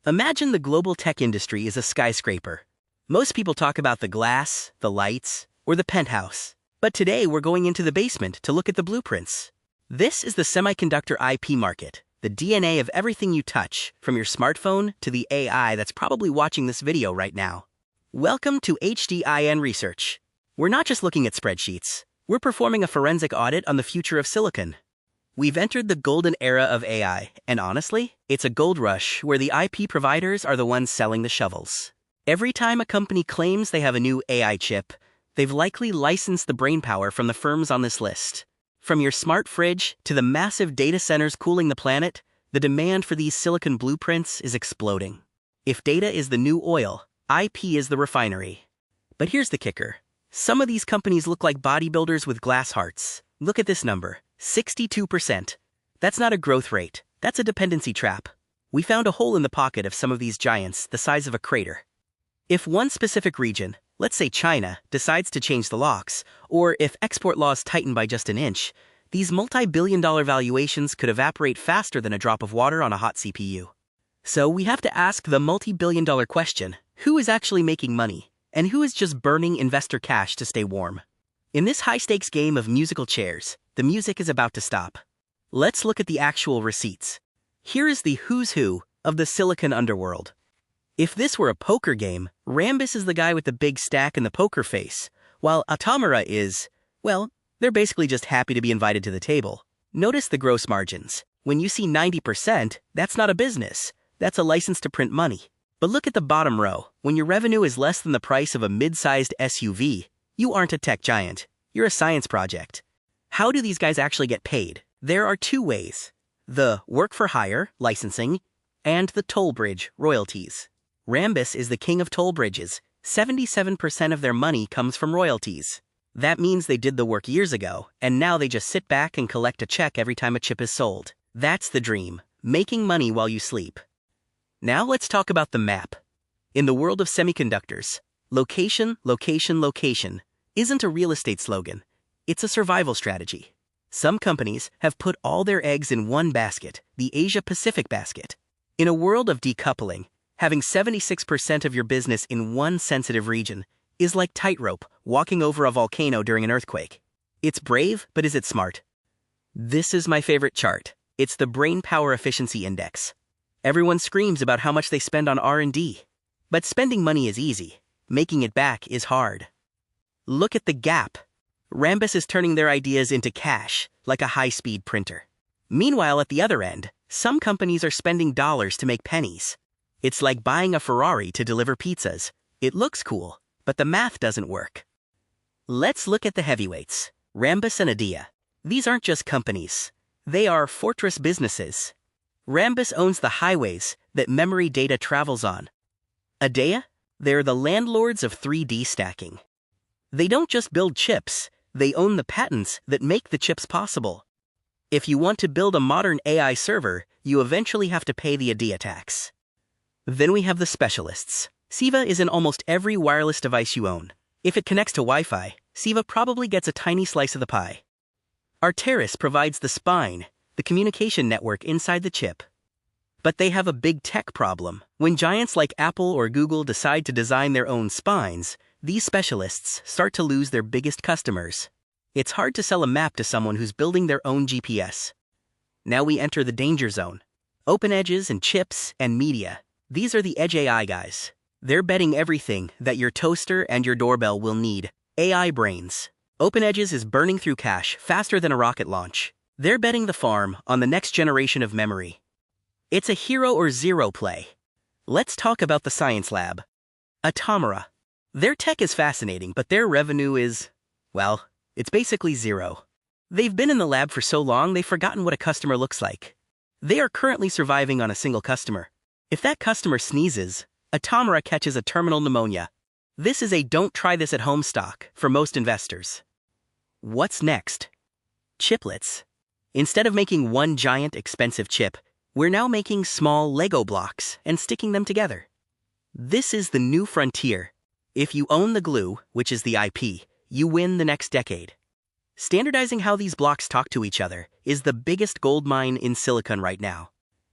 Imagine the global tech industry is a skyscraper. Most people talk about the glass, the lights, or the penthouse. But today we're going into the basement to look at the blueprints. This is the semiconductor IP market, the DNA of everything you touch, from your smartphone to the AI that's probably watching this video right now. Welcome to HDIN Research. We're not just looking at spreadsheets. We're performing a forensic audit on the future of silicon. We've entered the golden era of AI, and honestly, it's a gold rush where the IP providers are the ones selling the shovels. Every time a company claims they have a new AI chip, they've likely licensed the brainpower from the firms on this list. From your smart fridge to the massive data centers cooling the planet, the demand for these silicon blueprints is exploding. If data is the new oil, IP is the refinery. But here's the kicker. Some of these companies look like bodybuilders with glass hearts. Look at this number, 62%. That's not a growth rate, that's a dependency trap. We found a hole in the pocket of some of these giants the size of a crater. If one specific region, let's say China, decides to change the locks, or if export laws tighten by just an inch, these multi-billion-dollar valuations could evaporate faster than a drop of water on a hot CPU. So we have to ask the multi-billion-dollar question, who is actually making money, and who is just burning investor cash to stay warm? In this high-stakes game of musical chairs, the music is about to stop. Let's look at the actual receipts. Here is the who's who of the silicon underworld. If this were a poker game, Rambus is the guy with the big stack and the poker face, while Adeia is, well, they're basically just happy to be invited to the table. Notice the gross margins. When you see 90%, that's not a business. That's a license to print money. But look at the bottom row. When your revenue is less than the price of a mid-sized SUV, you aren't a tech giant. You're a science project. How do these guys actually get paid? There are two ways. The work-for-hire, licensing, and the toll bridge, royalties. Rambus is the king of toll bridges. 77% of their money comes from royalties. That means they did the work years ago, and now they just sit back and collect a check every time a chip is sold. That's the dream, making money while you sleep. Now let's talk about the map. In the world of semiconductors, location, location, location isn't a real estate slogan. It's a survival strategy. Some companies have put all their eggs in one basket, the Asia-Pacific basket. In a world of decoupling, having 76% of your business in one sensitive region is like tightrope walking over a volcano during an earthquake. It's brave, but is it smart? This is my favorite chart. It's the Brain Power Efficiency Index. Everyone screams about how much they spend on R&D. But spending money is easy. Making it back is hard. Look at the gap. Rambus is turning their ideas into cash, like a high-speed printer. Meanwhile, at the other end, some companies are spending dollars to make pennies. It's like buying a Ferrari to deliver pizzas. It looks cool, but the math doesn't work. Let's look at the heavyweights, Rambus and Adeia. These aren't just companies. They are fortress businesses. Rambus owns the highways that memory data travels on. Adeia? They're the landlords of 3D stacking. They don't just build chips, they own the patents that make the chips possible. If you want to build a modern AI server, you eventually have to pay the Adeia tax. Then we have the specialists. Ceva is in almost every wireless device you own. If it connects to Wi-Fi, Ceva probably gets a tiny slice of the pie. Arteris provides the spine, the communication network inside the chip. But they have a big tech problem. When giants like Apple or Google decide to design their own spines, these specialists start to lose their biggest customers. It's hard to sell a map to someone who's building their own GPS. Now we enter the danger zone. Open edges and chips and media. These are the edge AI guys. They're betting everything that your toaster and your doorbell will need. AI brains. Open edges is burning through cash faster than a rocket launch. They're betting the farm on the next generation of memory. It's a hero or zero play. Let's talk about the science lab. Adeia. Their tech is fascinating, but their revenue is, well, it's basically zero. They've been in the lab for so long they've forgotten what a customer looks like. They are currently surviving on a single customer. If that customer sneezes, Adeia catches a terminal pneumonia. This is a don't try this at home stock for most investors. What's next? Chiplets. Instead of making one giant expensive chip, we're now making small Lego blocks and sticking them together. This is the new frontier. If you own the glue, which is the IP, you win the next decade. Standardizing how these blocks talk to each other is the biggest gold mine in silicon right now.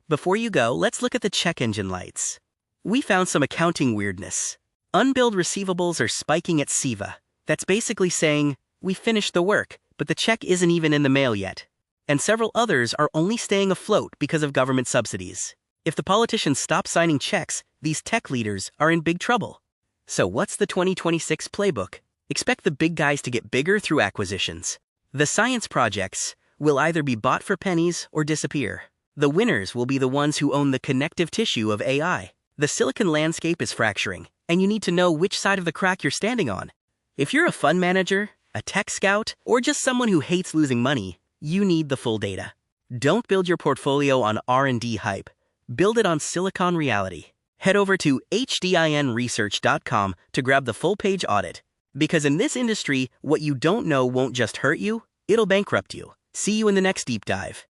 Before you go, let's look at the check engine lights. We found some accounting weirdness. Unbilled receivables are spiking at Ceva. That's basically saying, we finished the work, but the check isn't even in the mail yet. And several others are only staying afloat because of government subsidies. If the politicians stop signing checks, these tech leaders are in big trouble. So what's the 2026 playbook? Expect the big guys to get bigger through acquisitions. The science projects will either be bought for pennies or disappear. The winners will be the ones who own the connective tissue of AI. The silicon landscape is fracturing, and you need to know which side of the crack you're standing on. If you're a fund manager, a tech scout, or just someone who hates losing money, you need the full data. Don't build your portfolio on R&D hype. Build it on silicon reality. Head over to HDINResearch.com to grab the full-page audit. Because in this industry, what you don't know won't just hurt you, it'll bankrupt you. See you in the next deep dive.